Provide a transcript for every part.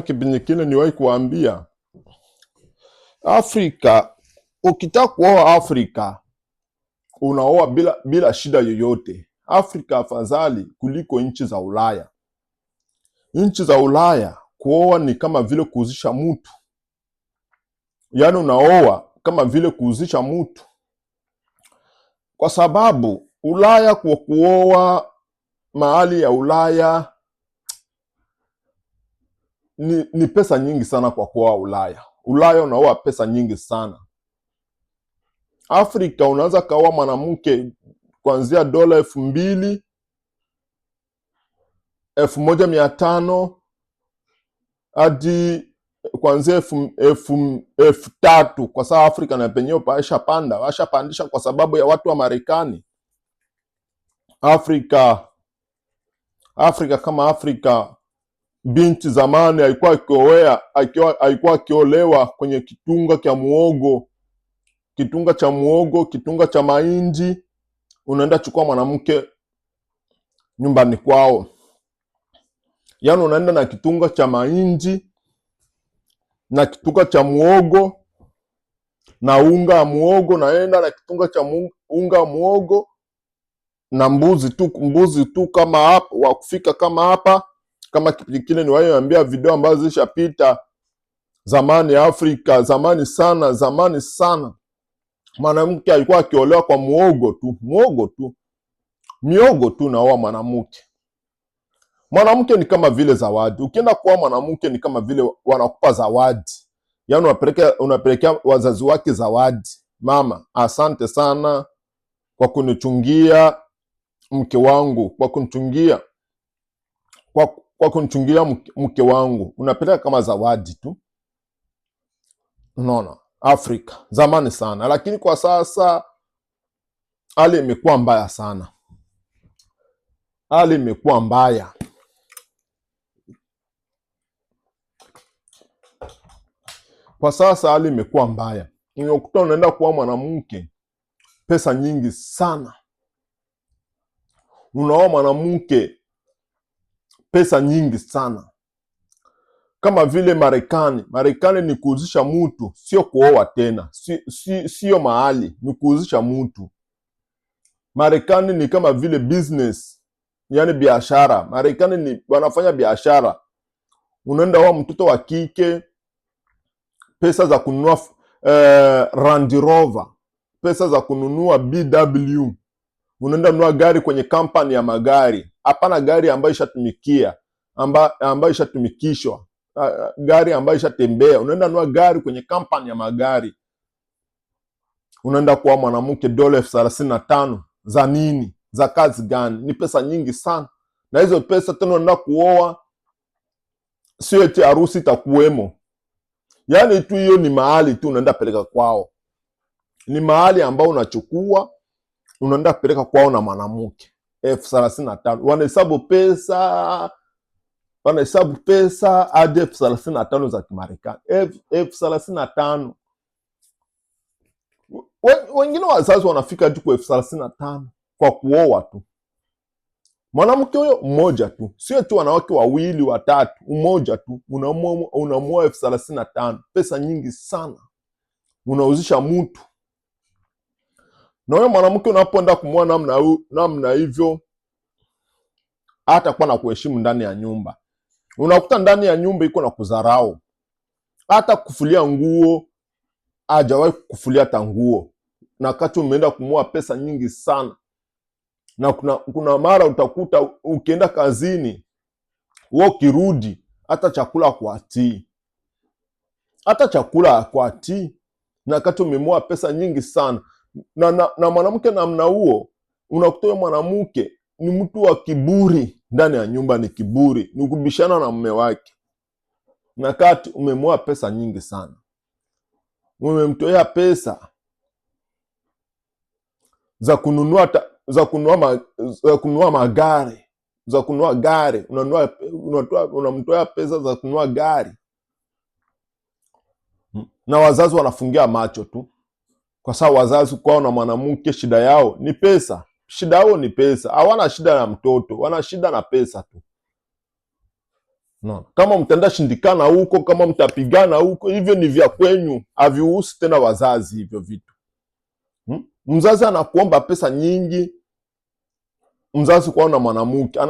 Kipindi kile niwahi kuambia Afrika, ukitaka kuoa Afrika unaoa bila shida yoyote. Afrika afadhali kuliko nchi za Ulaya. Nchi za Ulaya kuoa ni kama vile kuuzisha mtu, yaani unaoa kama vile kuuzisha mtu, kwa sababu Ulaya, kwa kuoa mahali ya Ulaya ni pesa nyingi sana. Kwa kuoa Ulaya unaoa pesa nyingi sana. Afrika unaweza kaoa mwanamke kuanzia dola 2,000, 1,500 hadi kuanzia 3,000, kwa sababu Afrika na penyewe washapandisha kwa sababu ya watu wa Marekani. Afrika kama Afrika, binti zamani haikuwa akiolewa kwenye kitunga cha muogo, kitunga cha mahindi. Unaenda chukua mwanamke nyumbani kwao, yaani unaenda na kitunga cha mahindi na kitunga cha muogo na unga wa muogo, naenda na kitunga cha unga wa muogo na mbuzi tu kama hapa, wa kufika kama hapa. Kama kipindi kile niwaambia video ambazo zilishapita zamani Afrika, zamani sana, mwanamke alikuwa akiolewa kwa miogo tu naoa mwanamke. Mwanamke ni kama vile zawadi. Ukienda kuoa mwanamke ni kama vile wanakupa zawadi, yaani unapelekea wazazi wake zawadi. Mama, asante sana kwa kunichungia mke wangu, kwa kunichungia mke wangu, unapeleka kama zawadi tu. Unaona, Afrika zamani sana, lakini kwa sasa hali imekuwa mbaya sana. Hali imekuwa mbaya. Kwa sasa hali imekuwa mbaya. Unakuta unaenda kuoa mwanamke pesa nyingi sana. Unaoa mwanamke pesa nyingi sana. Kama vile Marekani ni kuuzisha mtu, sio kuoa tena. Sio mahali, ni kuuzisha mtu. Marekani ni kama vile business, yaani biashara. Marekani ni wanafanya biashara. Unaenda wa mtoto wa kike pesa za kununua Land Rover, pesa za kununua BW. Unaenda nunua gari kwenye kampani ya magari. Hapana gari ambayo ishatumikia, ambayo ishatumikishwa, gari ambayo ishatembea. Unaenda nunua gari kwenye kampani ya magari. Unaenda kuoa mwanamke dola 35,000 za nini? Za kazi gani? Ni pesa nyingi sana. Na hizo pesa tena unaenda kuoa, sio eti harusi itakuwemo. Yaani tu hiyo ni mahali tu unaenda peleka kwao. Ni mahali ambao unachukua unaenda peleka kwao na mwanamke 35,000. Wanahesabu pesa hadi 35,000 za Kimarekani. 35,000. Wengine wazazi wanafika hadi kwa 35,000 kwa kuoa tu. Mwanamke huyo mmoja tu, sio tu wanawake 2, 3, mmoja tu unamuoa 35,000. Pesa nyingi sana. Unauzisha mtu. Na wewe mwanamke unapoenda kumuoa namna hivyo, hata kuwa na kuheshimu ndani ya nyumba. Unakuta ndani ya nyumba iko na kudharau. Hata kufulia nguo hajawahi kukufulia hata nguo. Na wakati umeenda kumuoa pesa nyingi sana. Na kuna mara utakuta ukienda kazini, wewe ukirudi hata chakula hakuatii. Na wakati umemuoa pesa nyingi sana. Na mwanamke namna huo, unakuta huyo mwanamke ni mtu wa kiburi. Ndani ya nyumba ni kiburi, ni kubishana na mume wake. Na wakati umemuoa pesa nyingi sana, umemtoa pesa za kununua magari, za kununua gari. Unamtoa pesa za kununua gari. Na wazazi wanafungia macho tu, kwa sababu wazazi kwao na mwanamke shida yao ni pesa. Hawana shida na mtoto, wana shida na pesa tu. No. Kama mtaenda shindikana huko, kama mtapigana huko, hivyo ni vya kwenyu, havihusu tena wazazi hivyo vitu. Mzazi anakuomba pesa nyingi, mzazi kwao na mwanamke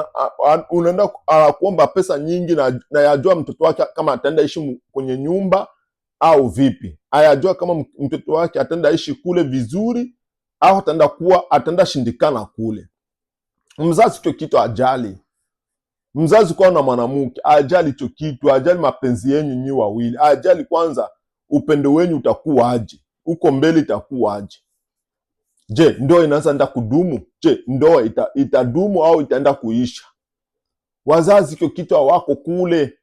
unaenda anakuomba pesa nyingi na yajua mtoto wake kama ataenda ishi kwenye nyumba au vipi. Ayajua kama mtoto wake ataenda ishi kule vizuri au ataenda shindikana kule. Mzazi hicho kitu ajali. Mzazi kwao na mwanamke ajali hicho kitu, ajali mapenzi yenu nyi wawili, ajali kwanza upendo wenu utakuwaje, uko mbele itakuwaje. Je, ndoa inaanza enda kudumu? Je, ndoa itadumu au itaenda kuisha? Wazazi hicho kitu hawako kule.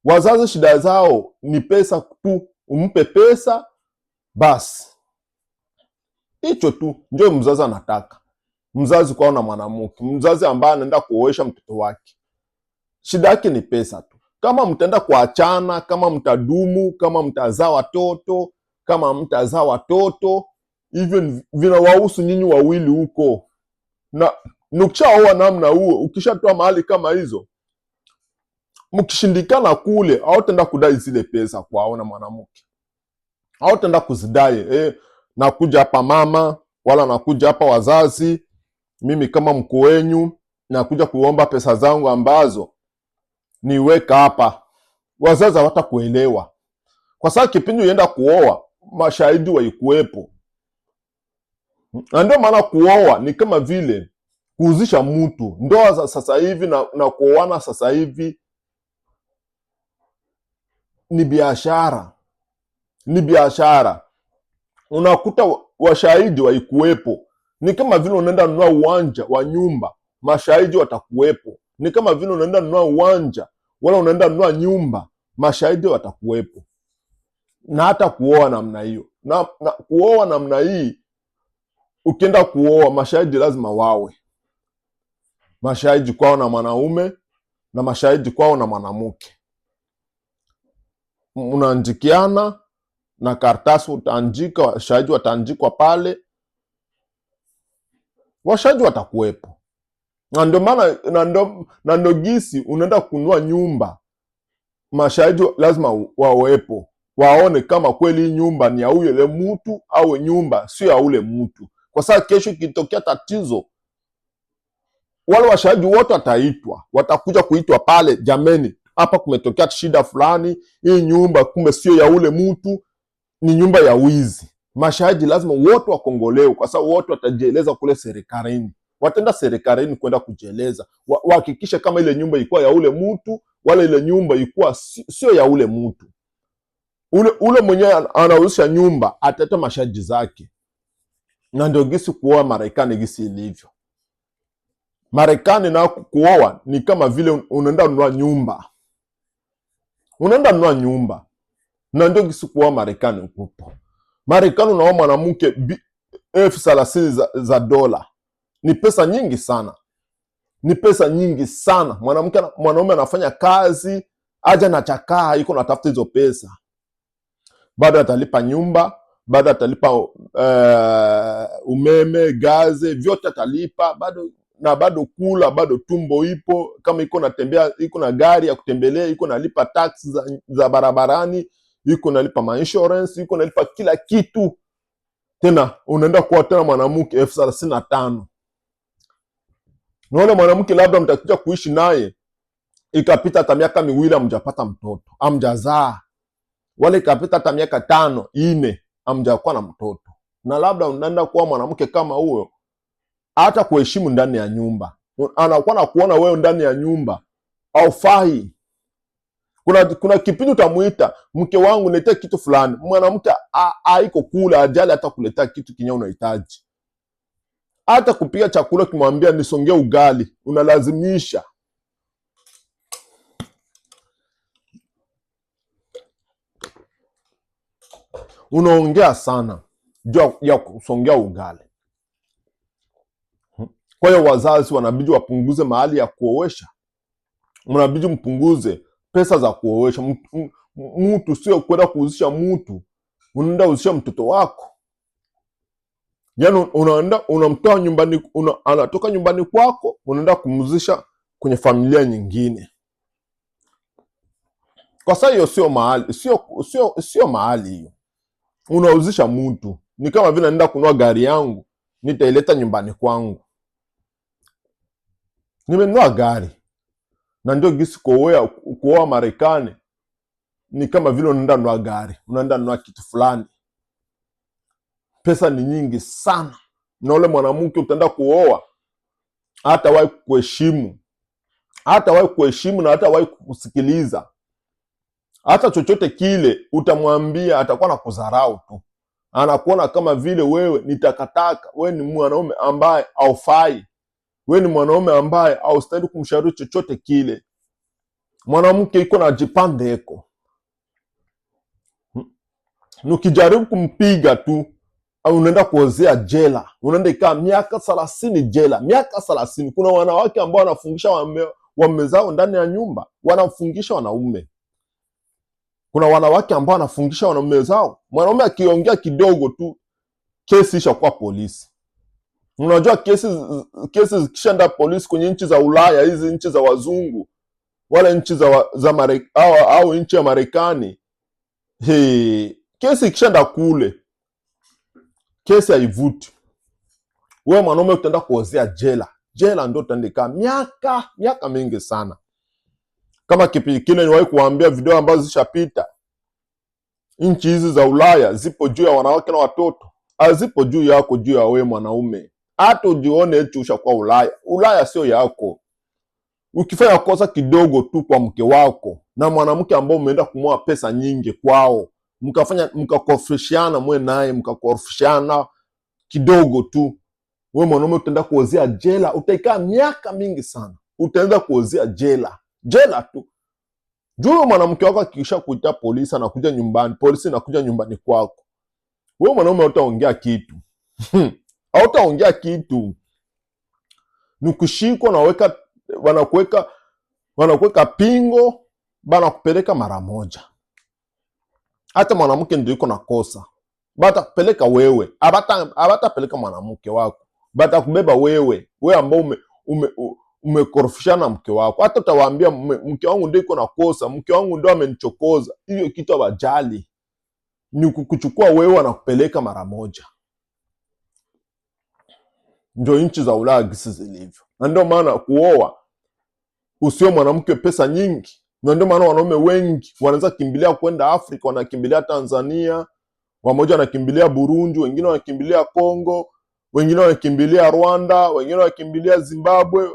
Wazazi shida zao ni pesa tu, umpe pesa basi. Hicho tu ndio mzazi anataka. Mzazi kwao na mwanamke, mzazi ambaye anaenda kuoesha mtoto wake, shida yake ni pesa tu. Kama mtaenda kuachana, kama mtadumu, kama mtazaa watoto, kama mtazaa watoto, hivyo vinawahusu nyinyi wawili huko. Na ukishaoa namna huo, ukishatoa mahali kama hizo, mkishindikana kule, hautaenda kudai zile pesa kwao na mwanamke, hautaenda kuzidai. Nakuja hapa mama, wala nakuja hapa wazazi, mimi kama mkuu wenyu nakuja kuomba pesa zangu ambazo niweka hapa. Wazazi hawatakuelewa, kwa sababu kipindi uenda kuoa mashahidi waikuwepo. Na ndio maana kuoa ni kama vile kuuzisha mtu. Ndoa za sasa hivi na kuoana sasa hivi ni biashara, ni biashara. Unakuta washahidi waikuwepo. Ni kama vile unaenda nunua uwanja wa nyumba, mashahidi watakuwepo. Ni kama vile unaenda nunua uwanja wala unaenda nunua nyumba, mashahidi watakuwepo. Na hata kuoa namna hiyo, na kuoa namna hii, ukienda kuoa mashahidi lazima wawe mashahidi kwao na mwanaume na mashahidi kwao na mwanamke. Unaandikiana na karatasi, utaandika, washahidi wataandikwa pale, washahidi watakuwepo. Na ndio maana na ndio gisi unaenda kununua nyumba, mashahidi lazima wawepo, waone kama kweli nyumba ni ya ule mtu au nyumba sio ya ule mtu. Kwa sababu kesho kitokea tatizo, wale washahidi wote watakuja kuitwa pale, jameni, hapa kumetokea shida fulani, hii nyumba kumbe sio ya ule mtu, ni nyumba ya wizi. Mashahidi lazima wote wakongolewe, kwa sababu wote watajieleza kule serikalini, wataenda serikalini kwenda kujieleza, wahakikishe kama ile nyumba ilikuwa ya ule mtu wala ile nyumba ilikuwa sio ya ule mtu. Ule mwenyewe anauzisha nyumba ataleta mashahidi zake. Na ndio gisi kuoa Marekani gisi ilivyo. Marekani na kuoa ni kama vile unaenda nunua nyumba, unaenda nunua nyumba. Na ndio gisi kuoa Marekani upo. Marekani unaoa mwanamke $30,000 za dola, ni pesa nyingi sana, ni pesa nyingi sana. Mwanaume anafanya kazi aja na chakaa, iko natafuta hizo pesa, bado atalipa nyumba, bado atalipa umeme, gaze, vyote atalipa bado kula, bado tumbo ipo, kama iko natembea, iko na gari ya kutembelea, iko nalipa tax za barabarani, iko nalipa ma insurance, iko nalipa kila kitu. Tena unaenda kuoa tena mwanamke $35,000. Na ule mwanamke labda mtakuja kuishi naye, ikapita hata miaka 2 hamjapata mtoto, hamjazaa, wale ikapita hata miaka 5, 4 hamjakuwa na mtoto. Na labda unaenda kuoa mwanamke kama huyo, hata kuheshimu ndani ya nyumba, anakuwa na kuona wewe ndani ya nyumba haufai. Kuna kipindi utamuita, mke wangu niletee kitu fulani, mwanamke haiko kula, ajali hata kuletea kitu kinyo unahitaji. Hata kupika chakula kimwambia nisongee ugali, unalazimisha. Unaongea sana juu ya kusongea ugali. Kwa hiyo wazazi wanabidi wapunguze mahali ya kuoesha. Mnabidi mpunguze pesa za kuoesha. Mtu sio kwenda kuuzisha mtu, unaenda uzisha mtoto wako. Yaani unamtoa nyumbani, anatoka nyumbani kwako, unaenda kumuzisha kwenye familia nyingine. Kwa sababu hiyo sio mahali, sio mahali hiyo. Unauzisha mtu. Ni kama vile naenda kununua gari yangu, nitaileta nyumbani kwangu. Nimenunua gari. Na ndio gisi kuoa Marekani ni kama vile unaenda nunua gari, unaenda nunua kitu fulani. Pesa ni nyingi sana. Na ule mwanamke utaenda kuoa hatawahi kuheshimu. Hatawahi kuheshimu na hatawahi kukusikiliza. Hata chochote kile utamwambia atakuwa na kudharau tu. Anakuona kama vile wewe ni takataka, wewe ni mwanaume ambaye haufai. Wewe ni mwanaume ambaye haustahili kumshauri chochote kile. Mwanamke iko na jipande eko. Ukijaribu kumpiga tu, unaenda kuozea jela. Unaenda ikaa miaka 30 jela. Miaka 30. Kuna wanawake ambao wanafungisha waume zao ndani ya nyumba. Wanafungisha wanaume. Kuna wanawake ambao wanafungisha wanaume zao. Mwanaume akiongea kidogo tu, kesi ishakuwa polisi. Unajua kesi zikishaenda polisi kwenye nchi za Ulaya, hizi nchi za wazungu, wala nchi au nchi ya Marekani, kesi ikishaenda kule, kesi haivuti. Wewe mwanaume utaenda kuozea jela. Jela ndio utaandika miaka mingi sana. Kama kipindi kile niwahi kuambia video ambazo zishapita, nchi hizi za Ulaya zipo juu ya wanawake na watoto. Hazipo juu yako, juu ya wewe mwanaume. Hata ujione eti ushakuwa Ulaya. Ulaya sio yako. Ukifanya kosa kidogo tu kwa mke wako na mwanamke ambao umeenda kumwoa pesa nyingi kwao, mkakorofishana mwe naye, mkakorofishana kidogo tu, wewe mwanaume utaenda kuozea jela. Utaikaa miaka mingi sana. Utaenda kuozea jela. Jela tu. Juu mwanamke wako akisha kuita polisi, anakuja nyumbani, polisi inakuja nyumbani kwako, wewe mwanaume hautaongea kitu. Hautaongea kitu. Nukushikwa na wanakuweka pingo, bana kupeleka mara moja. Hata mwanamke ndio yuko na kosa, bata kupeleka wewe. Abata peleka mwanamke wako, bata kubeba wewe ambao umekorofishana mke wako. Hata utawaambia mke wangu ndio yuko na kosa, mke wangu ndio amenichokoza. Hiyo kitu hawajali. Ni kukuchukua wewe na kupeleka mara moja. Ndio nchi za Ulaya gisi zilivyo. Na ndio maana kuoa usio mwanamke pesa nyingi. Na ndio maana wanaume wengi wanaanza kimbilia kwenda Afrika, wanakimbilia Tanzania, wamoja wanakimbilia Burundi, wengine wanakimbilia Kongo, wengine wanakimbilia Rwanda, wengine wanakimbilia Zimbabwe,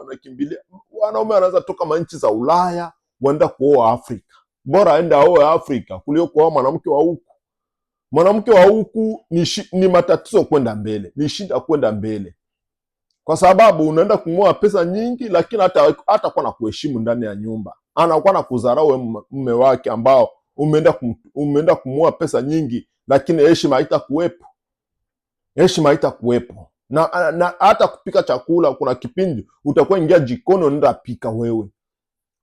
wanaume wanaanza toka manchi za Ulaya waenda kuoa Afrika. Bora aenda aoe Afrika kuliko kuoa mwanamke wa huku. Mwanamke wa huku ni matatizo kwenda mbele, ni shida kwenda mbele. Kwa sababu unaenda kumwoa pesa nyingi, lakini hata kwa na kuheshimu ndani ya nyumba. Anakuwa na kudharau mume wake ambao umeenda kumwoa pesa nyingi, lakini heshima haitakuwepo. Heshima haitakuwepo. Na hata kupika chakula, kuna kipindi utakuwa ingia jikoni unaenda pika wewe.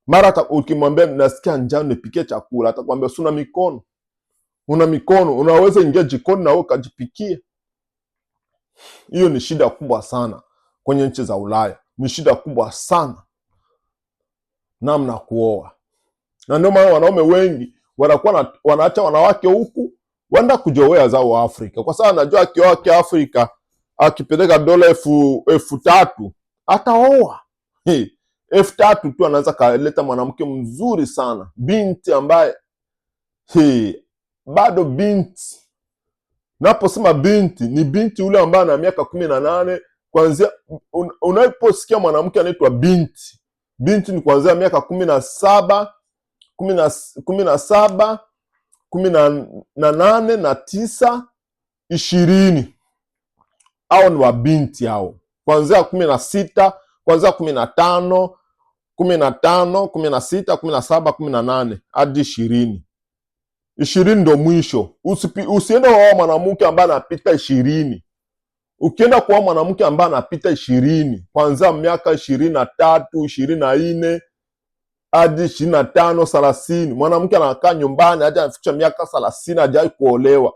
Mara ukimwambia nasikia njaa nipikie chakula, atakwambia sina mikono. Una mikono, unaweza ingia jikoni na wewe ukajipikia. Hiyo ni shida kubwa sana kwenye nchi za Ulaya. Ni shida kubwa sana namna kuoa. Na ndio maana wanaume wengi wanaacha wanawake huku waenda kujowea zao Afrika. Kwa sababu anajua akioa Afrika akipeleka dola 3,000 ataoa. 3,000 tu anaweza kaleta mwanamke mzuri sana, binti ambaye bado binti. Naposema binti, ni binti ule ambaye ana miaka 18 kuanzia. Unaposikia mwanamke anaitwa binti, binti ni kuanzia miaka 17, 18 na 9, 20. Hao ni wabinti hao. Kuanzia 16, kuanzia 15, 16, 17, 18 hadi 20. 20 ndo mwisho. Usiende kwa mwanamke ambaye anapita 20. Ukienda kwa mwanamke ambaye anapita 20, kuanzia miaka 23, 24 hadi 25, 30, mwanamke anakaa nyumbani hadi anafikisha miaka 30 hajai kuolewa,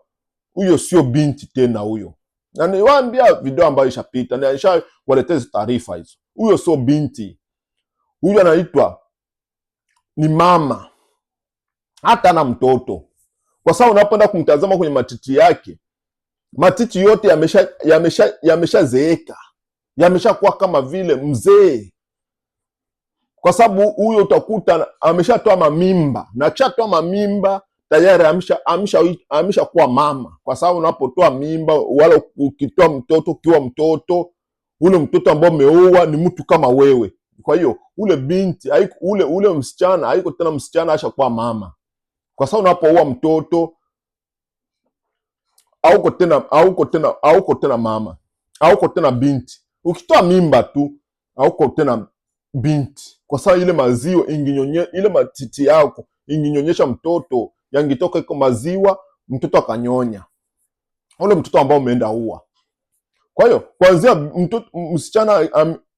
huyo sio binti tena huyo. Na niwaambia video ambayo ishapita, na nishawaletea taarifa hizo. Huyo sio binti. Huyo anaitwa ni mama. hata na mtoto, kwa sababu unapoenda kumtazama kwenye matiti yake, matiti yote yameshazeeka, yameshakuwa kama vile mzee, kwa sababu huyo utakuta ameshatoa mamimba, na akishatoa mamimba tayari ameshakuwa mama, kwa sababu unapotoa mimba wala ukitoa mtoto, ukiwa mtoto, ule mtoto ambao umeoa ni mtu kama wewe. Kwa hiyo ule binti ule msichana haiko tena msichana, ashakuwa mama, kwa sababu unapooa mtoto hauko tena mama, hauko tena binti. Ukitoa mimba tu hauko tena binti, kwa sababu ile maziwa ile matiti yako inginyonyesha mtoto, yangitoka iko maziwa, mtoto akanyonya, ule mtoto ambao umeenda ua. Kwa hiyo kwanzia msichana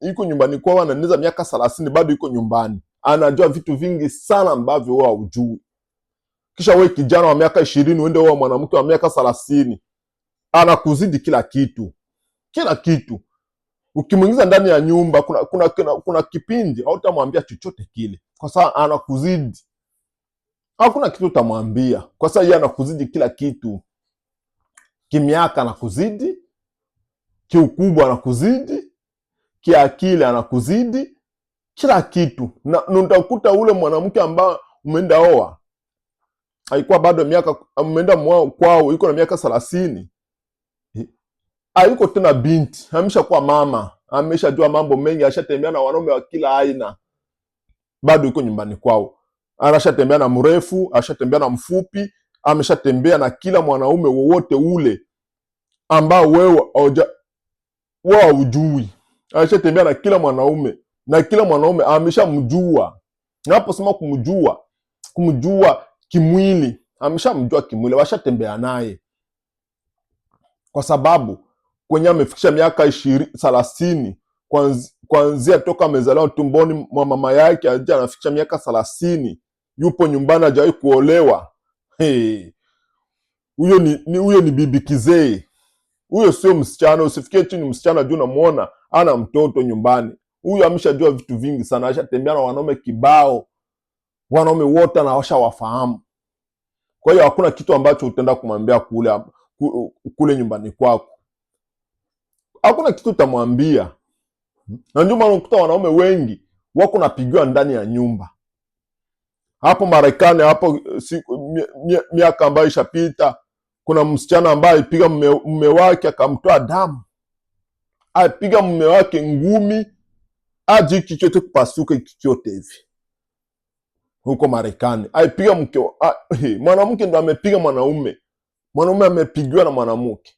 iko nyumbani kwao, ananeza miaka 30 bado iko nyumbani, anajua vitu vingi sana ambavyo wewe hujui. Kisha wewe kijana wa miaka 20 uende wewe mwanamke wa miaka 30, anakuzidi kila kitu, kila kitu. Ukimwingiza ndani ya nyumba, kuna kipindi hautamwambia chochote kile, kwa sababu anakuzidi. Hakuna kitu utamwambia, kwa sababu yeye anakuzidi kila kitu. Kimiaka anakuzidi, kiukubwa anakuzidi, kiakili anakuzidi, kila kitu. Na utakuta ule mwanamke ambaye umeenda oa haikuwa bado miaka, umeenda kwao iko na miaka 30, hayuko tena binti, ameshakuwa mama, ameshajua mambo mengi, ashatembea na wanaume wa kila aina, bado iko nyumbani kwao. Anashatembea na mrefu, ashatembea na mfupi, ameshatembea na kila mwanaume wowote ule ambao wewe hujui. Ashatembea na kila mwanaume, na kila mwanaume ameshamjua. Naposema kumjua kimwili, ameshamjua kimwili, washatembea naye, kwa sababu kwenye amefikisha miaka 30, kuanzia toka amezaliwa tumboni mwa mama yake aje anafikisha miaka 30, yupo nyumbani, hajawahi kuolewa. Huyo ni bibi kizee. Huyo sio msichana. Usifikie tu ni msichana juu unamuona ana mtoto nyumbani. Huyo ameshajua vitu vingi sana, ashatembea na wanaume kibao, wanaume wote anawashawafahamu. Kwa hiyo hakuna kitu ambacho utaenda kumwambia kule nyumbani kwako, hakuna kitu utamwambia. Na ndio maana unakuta wanaume wengi wako napigiwa ndani ya nyumba. Hapo Marekani hapo miaka ambayo ishapita, kuna msichana ambaye alipiga mume wake akamtoa damu, alipiga mume wake ngumi aje hiki chote kupasuka, hiki chote hivi huko Marekani. Alipiga mwanamke ndo amepiga mwanaume amepigiwa na mwanamke.